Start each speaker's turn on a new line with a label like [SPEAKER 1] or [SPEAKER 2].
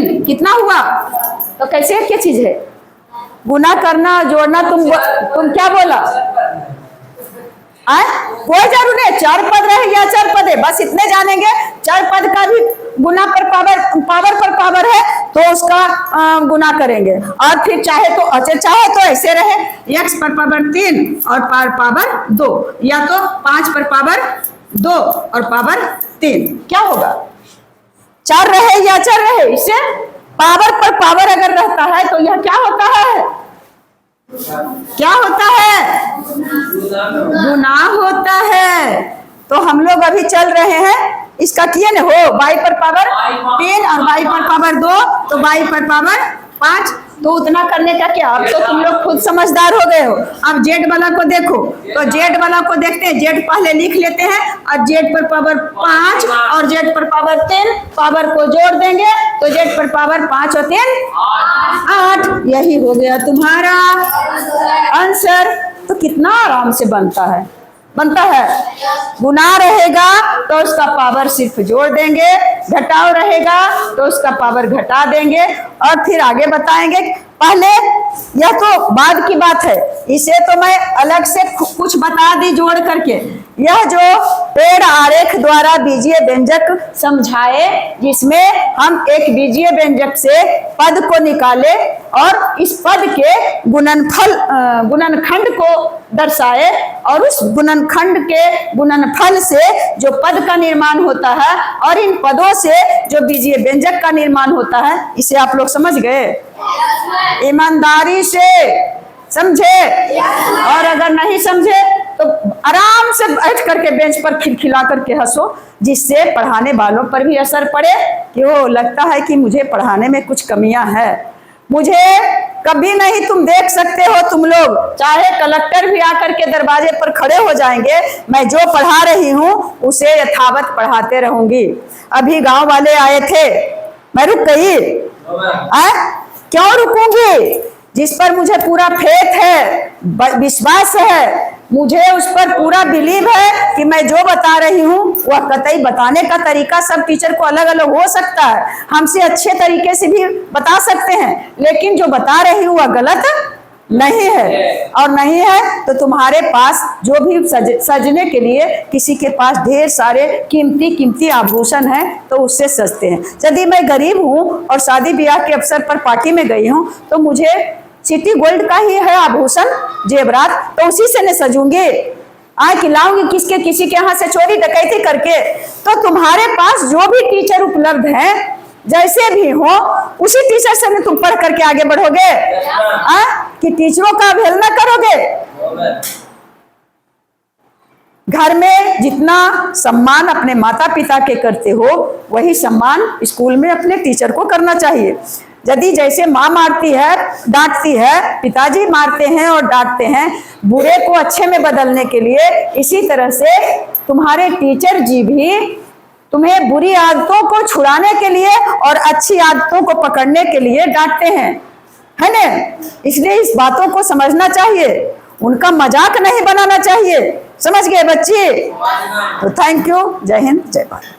[SPEAKER 1] 3 कितना हुआ? तो कैसे क्या चीज है? गुना करना, जोड़ना। तुम क्या बोला? कोई जरूर नहीं, 4 पद रहे या 4 पद है, बस इतने जानेंगे। 4 पद का भी गुना पर पावर पर पावर है तो उसका गुना करेंगे। और फिर चाहे तो ऐसे रहे, x पर पावर 3 और पावर 2, या तो 5 पर पावर 2 और पावर 3। क्या होगा? 4 रहे या 4 रहे, इससे पावर पर पावर अगर रहता है तो यह क्या होता है? क्या होता है? गुना होता है। तो हम लोग अभी चल रहे हैं, इसका किए ना हो, y पर पावर 3 और y पर पावर 2, तो y पर पावर 5। तो उतना करने का क्या, अब तो तुम लोग खुद समझदार हो गए हो। अब z वाला को देखो, तो z वाला को देखते हैं, z पहले लिख लेते हैं, और z पर पावर 5 और z पर पावर 3, पावर को जोड़ देंगे तो z पर पावर 5 और 3 8। यही हो गया तुम्हारा आंसर। तो कितना आराम से बनता है। गुना रहेगा तो उसका पावर सिर्फ जोड़ देंगे, घटाव रहेगा तो उसका पावर घटा देंगे, और फिर आगे बताएंगे। पहले यह तो बाद की बात है, इसे तो मैं अलग से कुछ बता दी जोड़ करके। यह जो पेड़ आरेख द्वारा बीजीय व्यंजक समझाए, जिसमें हम एक बीजीय व्यंजक से पद को निकाले और इस पद के गुणनखंड को दर्शाए, और उस गुणनखंड के गुणनफल से जो पद का निर्माण होता है और इन पदों से जो बीजीय व्यंजक का निर्माण होता है, इसे आप लोग समझ गए? ईमानदारी से समझे? और अगर नहीं समझे तो आराम से बैठ करके बेंच पर खिलखिला करके हंसो, जिससे पढ़ाने वालों पर भी असर पड़े कि वो लगता है कि मुझे पढ़ाने में कुछ कमियां हैं। मुझे कभी नहीं तुम देख सकते हो, तुम लोग चाहे कलेक्टर भी आकर के दरवाजे पर खड़े हो जाएंगे, मैं जो पढ़ा रही हूँ उसे यथावत पढ़ाते रहूंगी। अभी गांव वाले आए थे, मैं रुक गई। क्यों रुकूंगी? जिस पर मुझे पूरा फेथ है, विश्वास है, मुझे उस पर पूरा बिलीव है कि मैं जो बता रही हूँ वह कतई बताने का तरीका सब टीचर को अलग अलग हो सकता है, हमसे अच्छे तरीके से भी बता सकते हैं, लेकिन जो बता रही हूँ वह गलत नहीं है। और नहीं है तो तुम्हारे पास जो भी सजने के लिए किसी के पास ढेर सारे कीमती आभूषण हैं तो उससे सजते हैं। यदि मैं गरीब हूँ और शादी ब्याह के अवसर पर पार्टी में गई हूँ तो मुझे सिटी गोल्ड का ही है आभूषण जेवरात, तो उसी से न सजूंगी, खिलाऊंगी किसी के यहाँ से चोरी डकैती करके। तो तुम्हारे पास जो भी टीचर उपलब्ध हैं, जैसे भी हो, उसी टीचर से न तुम पढ़ करके आगे बढ़ोगे, कि टीचरों का अवहेलना करोगे। घर में जितना सम्मान अपने माता पिता के करते हो, वही सम्मान स्कूल में अपने टीचर को करना चाहिए। यदि जैसे माँ मारती है, डांटती है, पिताजी मारते हैं और डांटते हैं बुरे को अच्छे में बदलने के लिए, इसी तरह से तुम्हारे टीचर जी भी तुम्हें बुरी आदतों को छुड़ाने के लिए और अच्छी आदतों को पकड़ने के लिए डांटते हैं, है ना? इसलिए इस बातों को समझना चाहिए, उनका मजाक नहीं बनाना चाहिए। समझ गए बच्चे? तो थैंक यू। जय हिंद, जय भारत।